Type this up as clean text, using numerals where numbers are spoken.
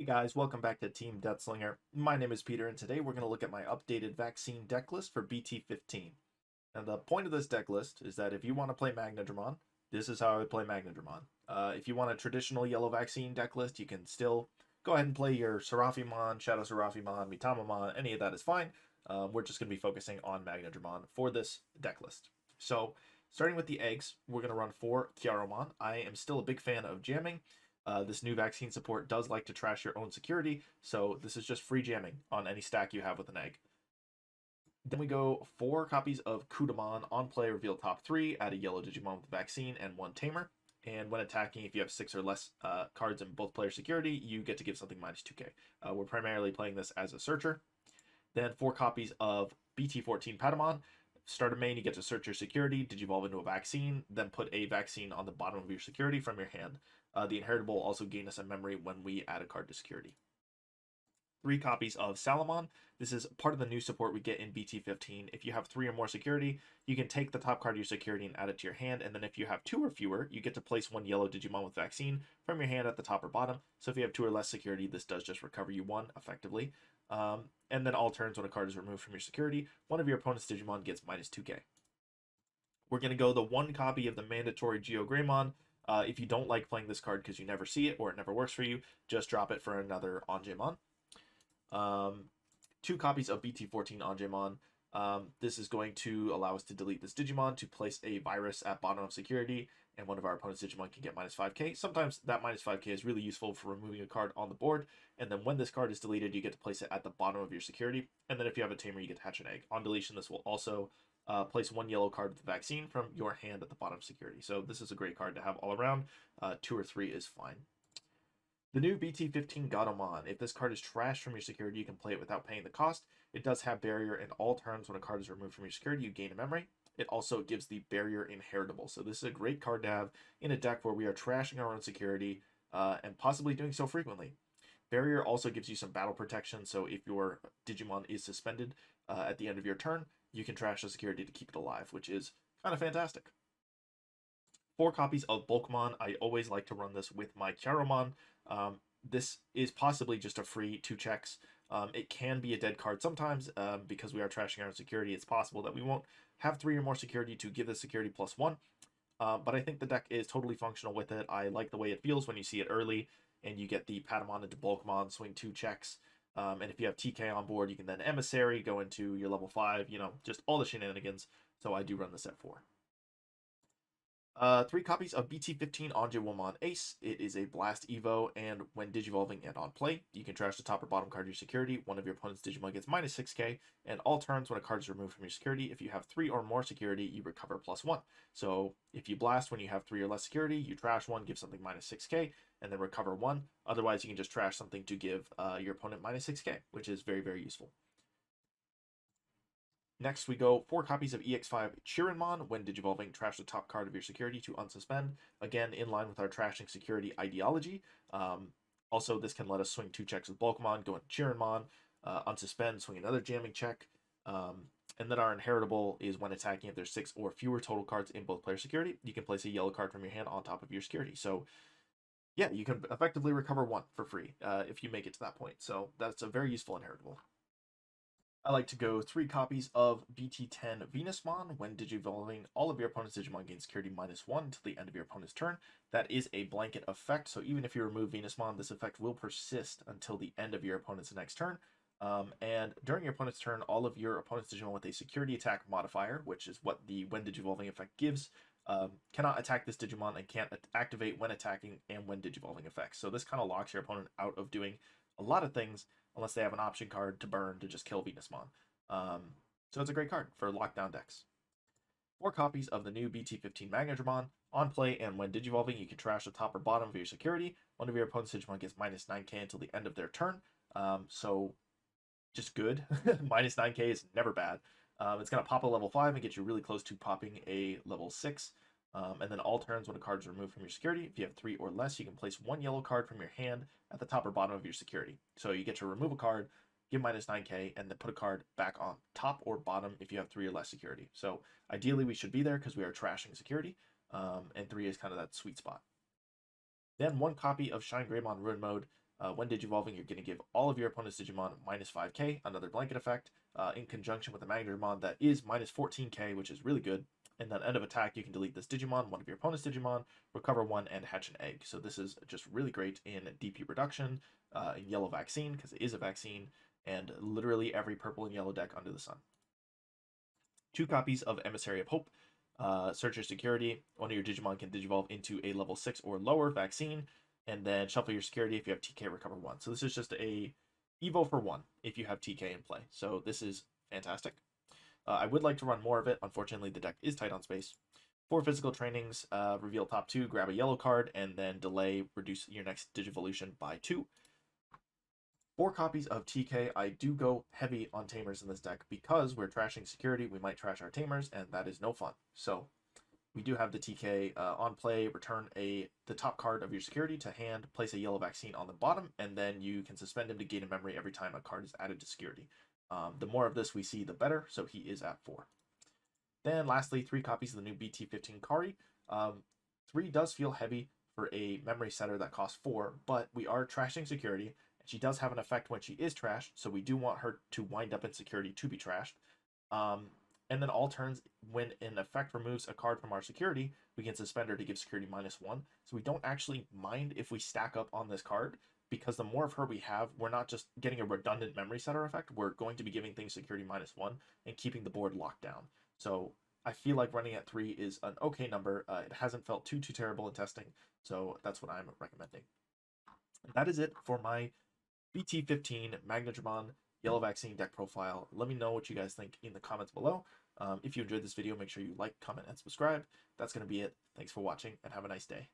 Hey guys, welcome back to Team Death Slinger. My name is Peter, and today we're going to look at my updated vaccine deck list for BT15. And the point of this deck list is that if you want to play Magnadramon, this is how I would play Magnadramon. If you want a traditional yellow vaccine deck list, you can still go ahead and play your Serafimon, Shadow Serafimon, Mitamamon, any of that is fine. We're just going to be focusing on Magnadramon for this deck list. So, starting with the eggs, we're going to run 4 Kyaromon. I am still a big fan of jamming. This new vaccine support does like to trash your own security, so this is just free jamming on any stack you have with an egg. Then we go 4 copies of Kudamon on play, reveal top 3, add a yellow Digimon with the vaccine, and 1 Tamer. And when attacking, if you have 6 or less cards in both player security, you get to give something minus 2k. We're primarily playing this as a searcher. Then 4 copies of BT14 Patamon. Start a main, you get to search your security, digivolve into a vaccine, then put a vaccine on the bottom of your security from your hand. The inheritable will also gain us a memory when we add a card to security. 3 copies of Salamon. This is part of the new support we get in BT15. If you have 3 or more security, you can take the top card of your security and add it to your hand, and then if you have 2 or fewer, you get to place 1 yellow Digimon with vaccine from your hand at the top or bottom. So if you have 2 or less security, this does just recover you 1, effectively. And then all turns when a card is removed from your security, one of your opponent's Digimon gets minus 2k. We're going to go the 1 copy of the mandatory GeoGreymon. If you don't like playing this card because you never see it or it never works for you, just drop it for another Angemon. 2 copies of BT14 Angemon. This is going to allow us to delete this Digimon to place a virus at bottom of security, and one of our opponent's Digimon can get minus 5k. Sometimes that minus 5k is really useful for removing a card on the board, and then when this card is deleted, you get to place it at the bottom of your security, and then if you have a Tamer, you get to hatch an egg. On deletion, this will also place 1 yellow card with the vaccine from your hand at the bottom of security. So this is a great card to have all around. 2 or 3 is fine. The new BT15 Gatomon. If this card is trashed from your security, you can play it without paying the cost. It does have barrier in all turns. When a card is removed from your security, you gain a memory. It also gives the barrier inheritable. So this is a great card to have in a deck where we are trashing our own security and possibly doing so frequently. Barrier also gives you some battle protection, so if your Digimon is suspended at the end of your turn, you can trash the security to keep it alive, which is kind of fantastic. 4 copies of Bulkmon. I always like to run this with my Kyaromon. This is possibly just a free 2 checks. It can be a dead card sometimes because we are trashing our own security. It's possible that we won't have 3 or more security to give the security +1. But I think the deck is totally functional with it. I like the way it feels when you see it early and you get the Patamon into Bulkmon, swing 2 checks. And if you have TK on board, you can then Emissary, go into your level 5, just all the shenanigans. So I do run this at 4. 3 copies of BT15 Angewomon Ace. It is a Blast Evo, and when digivolving and on play, you can trash the top or bottom card of your security. One of your opponent's Digimon gets minus 6k, and all turns when a card is removed from your security, if you have 3 or more security, you recover +1. So if you blast when you have 3 or less security, you trash 1, give something minus 6k, and then recover 1. Otherwise, you can just trash something to give your opponent minus 6k, which is very, very useful. Next, we go 4 copies of EX5 Chirinmon. When digivolving, trash the top card of your security to unsuspend. Again, in line with our trashing security ideology. Also, this can let us swing 2 checks with Bulkmon, go into Chirinmon, unsuspend, swing another jamming check. And then our inheritable is when attacking, if there's 6 or fewer total cards in both player security, you can place a yellow card from your hand on top of your security. So, yeah, you can effectively recover 1 for free if you make it to that point. So that's a very useful inheritable. I like to go 3 copies of BT10 Venusmon. When digivolving, all of your opponent's Digimon gain security -1 until the end of your opponent's turn. That is a blanket effect, so even if you remove Venusmon, this effect will persist until the end of your opponent's next turn. And during your opponent's turn, all of your opponent's Digimon with a security attack modifier, which is what the when digivolving effect gives, cannot attack this Digimon and can't activate when attacking and when digivolving effects. So this kind of locks your opponent out of doing a lot of things unless they have an option card to burn to just kill Venusmon. So it's a great card for lockdown decks. 4 copies of the new BT15 Magnadramon. On play and when digivolving, you can trash the top or bottom of your security. One of your opponent's Digimon gets minus 9k until the end of their turn. So just good. Minus 9k is never bad. It's going to pop a level 5 and get you really close to popping a level 6. And then all turns when a card is removed from your security, if you have 3 or less, you can place 1 yellow card from your hand at the top or bottom of your security. So you get to remove a card, give minus 9k, and then put a card back on top or bottom if you have 3 or less security. So ideally we should be there because we are trashing security, and 3 is kind of that sweet spot. Then 1 copy of Shine Greymon Ruin Mode. When digivolving, you're going to give all of your opponent's Digimon minus 5k, another blanket effect, in conjunction with the Magnadramon that is minus 14k, which is really good. And then end of attack, you can delete this Digimon, one of your opponent's Digimon, recover one, and hatch an egg. So this is just really great in DP reduction, in Yellow Vaccine, because it is a vaccine, and literally every purple and yellow deck under the sun. 2 copies of Emissary of Hope. Search your security. One of your Digimon can digivolve into a level 6 or lower vaccine, and then shuffle your security. If you have TK, recover 1. So this is just a Evo for 1 if you have TK in play. So this is fantastic. I would like to run more of it. Unfortunately, the deck is tight on space. 4 physical trainings, reveal top 2, grab a yellow card, and then delay, reduce your next Digivolution by 2. 4 copies of TK. I do go heavy on Tamers in this deck because we're trashing security. We might trash our Tamers, and that is no fun. So we do have the TK on play. Return the top card of your security to hand, place a yellow vaccine on the bottom, and then you can suspend him to gain a memory every time a card is added to security. The more of this we see, the better, so he is at 4. Then lastly, 3 copies of the new BT15 Kari. 3 does feel heavy for a memory setter that costs 4, but we are trashing security, and she does have an effect when she is trashed, so we do want her to wind up in security to be trashed. And then all turns, when an effect removes a card from our security, we can suspend her to give security -1. So we don't actually mind if we stack up on this card, because the more of her we have, we're not just getting a redundant memory setter effect, we're going to be giving things security -1 and keeping the board locked down. So I feel like running at 3 is an okay number. It hasn't felt too terrible in testing, so that's what I'm recommending. And that is it for my BT15 Magnadramon Yellow Vaccine deck profile. Let me know what you guys think in the comments below. If you enjoyed this video, make sure you like, comment, and subscribe. That's going to be it. Thanks for watching, and have a nice day.